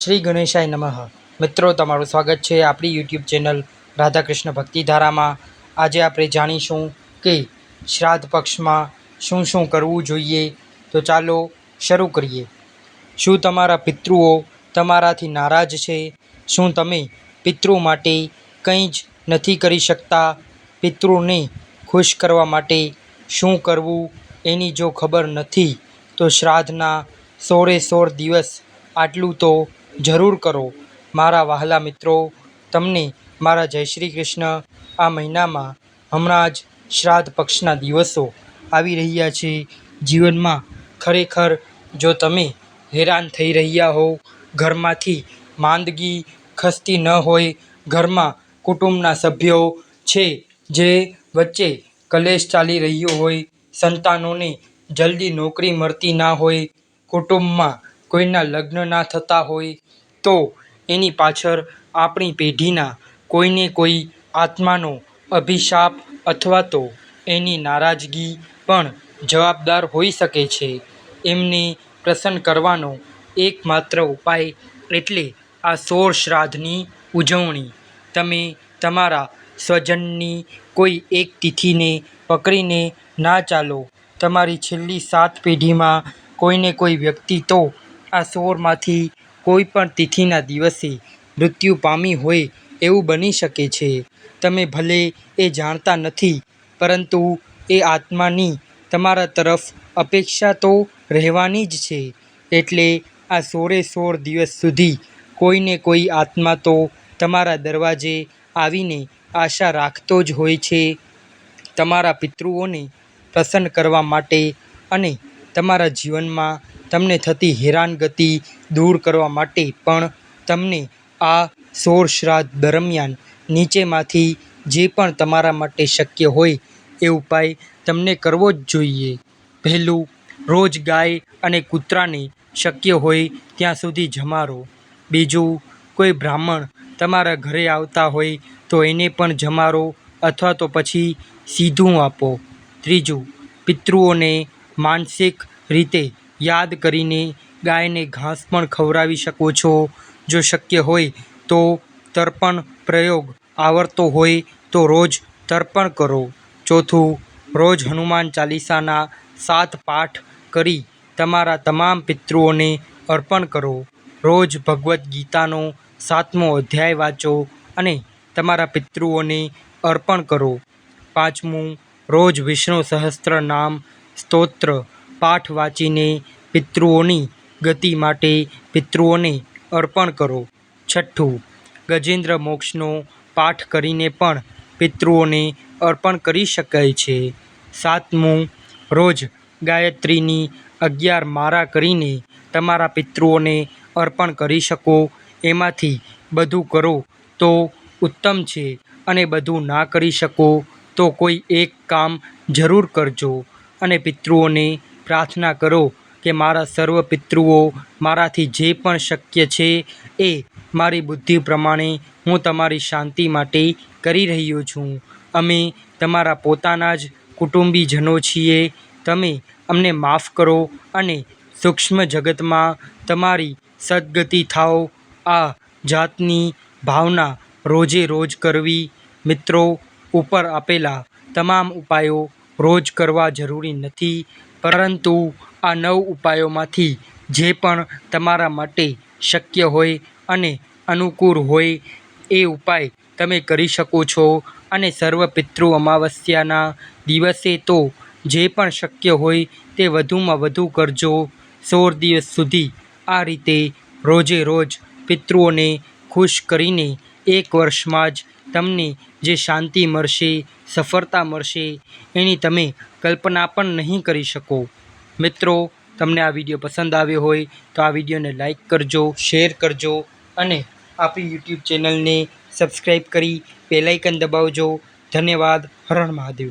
શ્રી ગણેશાય નમઃ. મિત્રો, તમારું સ્વાગત છે આપણી યુટ્યુબ ચેનલ રાધાકૃષ્ણ ભક્તિધારામાં. આજે આપણે જાણીશું કે શ્રાદ્ધ પક્ષમાં શું શું કરવું જોઈએ. તો ચાલો શરૂ કરીએ. શું તમારા પિતૃઓ તમારાથી નારાજ છે? શું તમે પિતૃ માટે કંઈ જ નથી કરી શકતા? પિતૃને ખુશ કરવા માટે શું કરવું એની જો ખબર નથી તો શ્રાદ્ધના 16 દિવસ આટલું તો જરૂર કરો. મારા વહાલા મિત્રો, તમને મારા જય શ્રી કૃષ્ણ. આ મહિનામાં હમણાં જ શ્રાદ્ધ પક્ષના દિવસો આવી રહ્યા છે. જીવનમાં ખરેખર જો તમે હેરાન થઈ રહ્યા હો, ઘરમાંથી માંદગી ખસતી ન હોય, ઘરમાં કુટુંબના સભ્યો છે જે વચ્ચે કલેશ ચાલી રહ્યો હોય, સંતાનોને જલ્દી નોકરી મળતી ના હોય, કુટુંબમાં કોઈના લગ્ન ના થતા હોય, તો એની પાછળ આપણી પેઢીના કોઈને કોઈ આત્માનો અભિશાપ અથવા તો એની નારાજગી પણ જવાબદાર હોઈ શકે છે. એમને પ્રસન્ન કરવાનો એકમાત્ર ઉપાય એટલે આ 16 શ્રાદ્ધની ઉજવણી. તમે તમારા સ્વજનની કોઈ એક તિથિને પકડીને ના ચાલો. તમારી છેલ્લી 7 પેઢીમાં કોઈને કોઈ વ્યક્તિ તો આ 16માંથી કોઈ પણ તિથિના દિવસે મૃત્યુ પામી હોય એવું બની શકે છે. તમે ભલે એ જાણતા નથી, પરંતુ એ આત્માની તમારા તરફ અપેક્ષા તો રહેવાની જ છે. એટલે આ 16 દિવસ સુધી કોઈને કોઈ આત્મા તો તમારા દરવાજે આવીને આશા રાખતો જ હોય છે. તમારા પિતૃઓને પ્રસન્ન કરવા માટે અને તમારા જીવનમાં તમને થતી હેરાનગતિ દૂર કરવા માટે પણ તમને આ 16 શ્રાદ્ધ દરમિયાન નીચેમાંથી જે પણ તમારા માટે શક્ય હોય એ ઉપાય તમને કરવો જ જોઈએ. પહેલું, રોજ ગાય અને કૂતરાને શક્ય હોય ત્યાં સુધી જમાડો. બીજું, કોઈ બ્રાહ્મણ તમારા ઘરે આવતા હોય તો એને પણ જમાડો અથવા તો પછી સીધું આપો. ત્રીજું, પિતૃઓને માનસિક રીતે યાદ કરીને ગાયને ઘાસ પણ ખવડાવી શકો છો. જો શક્ય હોય તો તર્પણ પ્રયોગ આવડતો હોય તો રોજ તર્પણ કરો. ચોથું, રોજ હનુમાન ચાલીસાના 7 પાઠ કરી તમારા તમામ પિતૃઓને અર્પણ કરો. રોજ ભગવદ્ ગીતાનો 7મો અધ્યાય વાંચો અને તમારા પિતૃઓને અર્પણ કરો. પાંચમું, રોજ વિષ્ણુ સહસ્ત્ર નામ સ્તોત્ર પાઠ વાંચીને પિતૃઓની ગતિ માટે પિતૃઓને અર્પણ કરો. છઠ્ઠું, ગજેન્દ્ર મોક્ષનો પાઠ કરીને પણ પિતૃઓને અર્પણ કરી શકાય છે. સાતમું, રોજ ગાયત્રીની 11 માળા કરીને તમારા પિતૃઓને અર્પણ કરી શકો. એમાંથી બધું કરો તો ઉત્તમ છે અને બધું ના કરી શકો તો કોઈ એક કામ જરૂર કરજો અને પિતૃઓને પ્રાર્થના કરો કે મારા સર્વ પિતૃઓ મારાથી જે પણ શક્ય છે એ મારી બુદ્ધિ પ્રમાણે હું તમારી શાંતિ માટે કરી રહ્યો છું. અમે તમારા પોતાના જ કુટુંબીજનો છીએ. તમે અમને માફ કરો અને સૂક્ષ્મ જગતમાં તમારી સદ્ગતિ થાઓ. આ જાતની ભાવના રોજે રોજ કરવી. મિત્રો, ઉપર આપેલા તમામ ઉપાયો રોજ કરવા જરૂરી નથી, પરંતુ આ 9 ઉપાયોમાંથી જે પણ તમારા માટે શક્ય હોય અને અનુકૂળ હોય એ ઉપાય તમે કરી શકો છો. અને સર્વ પિતૃ અમાવસ્યાના દિવસે તો જે પણ શક્ય હોય તે વધુમાં વધુ કરજો. 16 દિવસ સુધી આ રીતે રોજે રોજ પિતૃઓને ખુશ કરીને એક વર્ષમાં જ તમને જે શાંતિ મળશે, સફળતા મળશે એની તમે કલ્પના પણ નહીં કરી શકો. મિત્રો, તમને આ વિડીયો પસંદ આવ્યો હોય તો આ વિડીયોને લાઈક કરજો, શેર કરજો અને આપણી યુટ્યુબ ચેનલને સબસ્ક્રાઈબ કરી બેલ આઇકન દબાવજો. ધન્યવાદ. હર હર મહાદેવ.